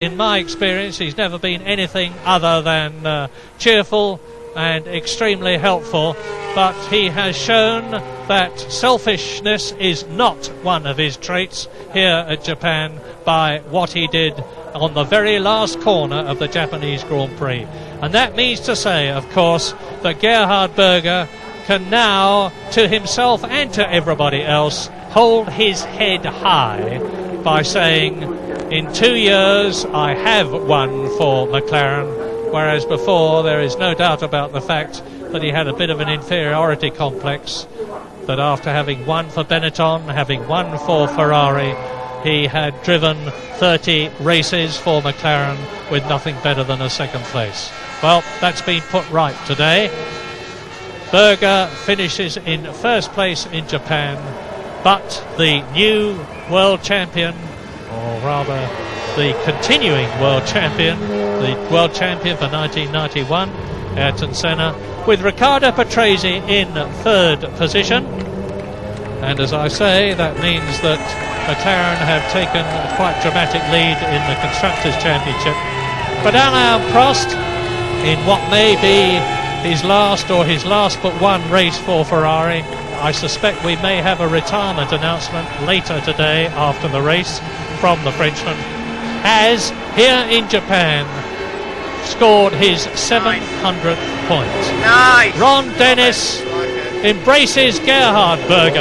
In my experience, he's never been anything other than cheerful and extremely helpful, but he has shown that selfishness is not one of his traits here at Japan by what he did on the very last corner of the Japanese Grand Prix. And that means to say, of course, that Gerhard Berger can now, to himself and to everybody else, hold his head high by saying, in 2 years I have won for McLaren, whereas before there is no doubt about the fact that he had a bit of an inferiority complex, that after having won for Benetton, having won for Ferrari, he had driven 30 races for McLaren with nothing better than a second place. Well, that's been put right today. Berger finishes in first place in Japan, but the new world champion, or rather the continuing world champion, the world champion for 1991, Ayrton Senna, with Riccardo Patrese in third position. And as I say, that means that McLaren have taken a quite dramatic lead in the Constructors' Championship. But Alain Prost, in what may be his last but one race for Ferrari, I suspect we may have a retirement announcement later today after the race from the Frenchman, has here in Japan scored his 700th point. Nice. Ron Dennis embraces Gerhard Berger,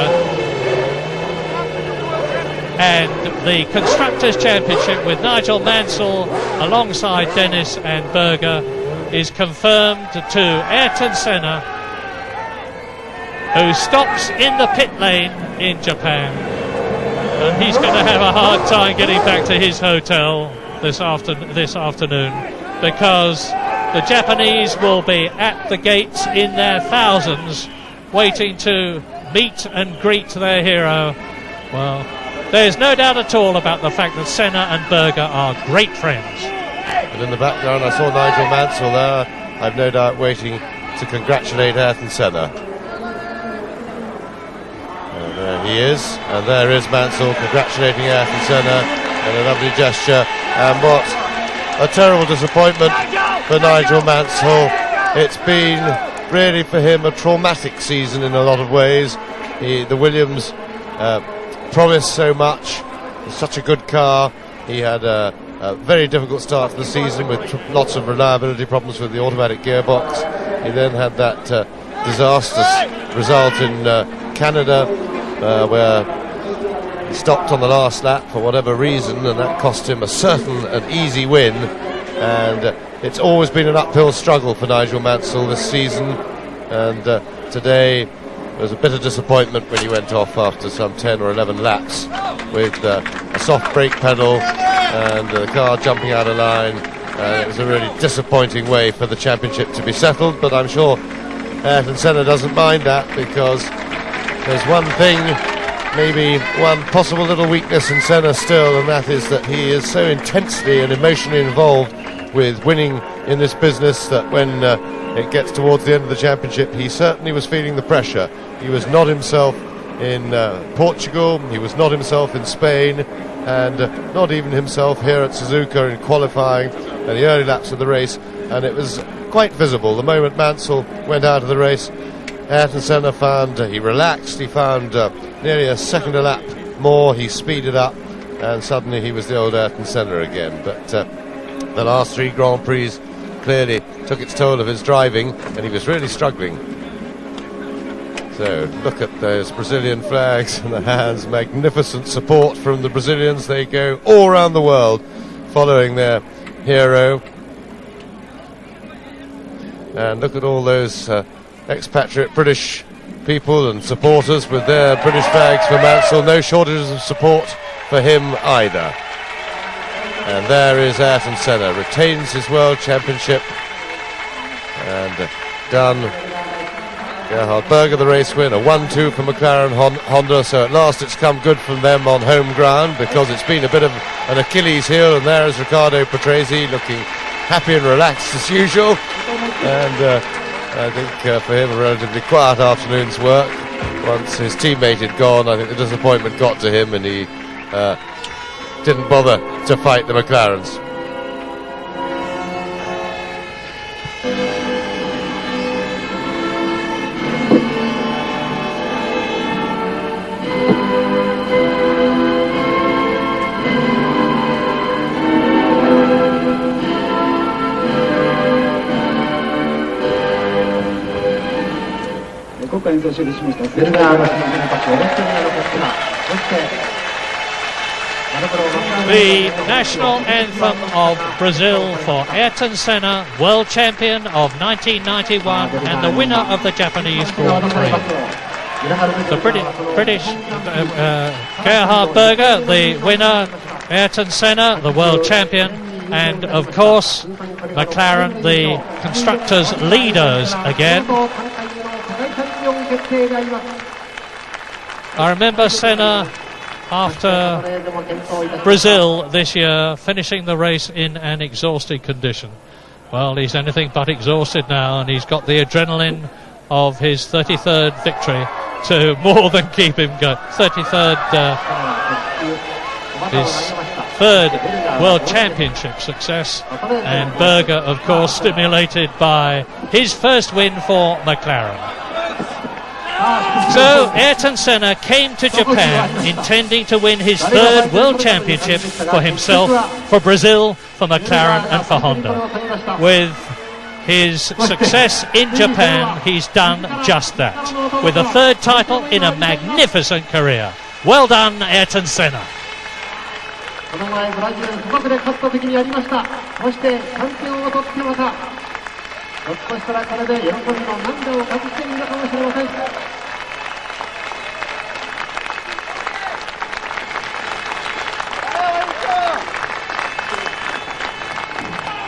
and the Constructors' Championship with Nigel Mansell alongside Dennis and Berger is confirmed to Ayrton Senna, who stops in the pit lane in Japan, and he's going to have a hard time getting back to his hotel this afternoon, because the Japanese will be at the gates in their thousands waiting to meet and greet their hero. Well, there's no doubt at all about the fact that Senna and Berger are great friends. And in the background I saw Nigel Mansell there, I've no doubt waiting to congratulate Ayrton Senna. And there he is, and there is Mansell congratulating Ayrton Senna in a lovely gesture. And what a terrible disappointment for Nigel Mansell. It's been really for him a traumatic season in a lot of ways. The Williams promised so much, it's such a good car. He had a very difficult start to the season with lots of reliability problems with the automatic gearbox. He then had that disastrous result in Canada where he stopped on the last lap for whatever reason, and that cost him a certain and easy win. And it's always been an uphill struggle for Nigel Mansell this season, and today there was a bit of disappointment when he went off after some 10 or 11 laps with a soft brake pedal and the car jumping out of line. It was a really disappointing way for the championship to be settled, but I'm sure Ayrton Senna doesn't mind that, because there's one thing, maybe one possible little weakness in Senna still, and that is that he is so intensely and emotionally involved with winning in this business that when it gets towards the end of the championship, he certainly was feeling the pressure. He was not himself in Portugal, he was not himself in Spain, and not even himself here at Suzuka in qualifying and the early laps of the race. And it was quite visible the moment Mansell went out of the race. Ayrton Senna found he relaxed, he found nearly a second a lap more, he speeded up, and suddenly he was the old Ayrton Senna again. But the last three Grand Prix clearly took its toll of his driving, and he was really struggling. So look at those Brazilian flags in the hands, magnificent support from the Brazilians. They go all around the world following their hero. And look at all those expatriate British people and supporters with their British flags for Mansell. No shortages of support for him either. And there is Ayrton Senna, retains his world championship, and done. Gerhard Berger, the race winner, 1-2 for McLaren Honda, so at last it's come good from them on home ground, because it's been a bit of an Achilles heel. And there is Riccardo Patrese looking happy and relaxed as usual, and I think for him a relatively quiet afternoon's work. Once his teammate had gone, I think the disappointment got to him, and he didn't bother to fight the McLarens. The national anthem of Brazil for Ayrton Senna, world champion of 1991 and the winner of the Japanese Grand Prix. The British Gerhard Berger, the winner, Ayrton Senna, the world champion, and of course McLaren, the constructors' leaders again. I remember Senna after Brazil this year finishing the race in an exhausted condition. Well, he's anything but exhausted now, and he's got the adrenaline of his 33rd victory to more than keep him going. 33rd, his third World Championship success, and Berger, of course, stimulated by his first win for McLaren. So Ayrton Senna came to Japan intending to win his third World Championship for himself, for Brazil, for McLaren and for Honda. With his success in Japan, he's done just that, with a third title in a magnificent career. Well done, Ayrton Senna. この前ブラジル砂漠で勝った時にやりました。そしてチャンピオンを取ってまたひょっとしたらこれで喜びの涙を隠しているのかもしれません。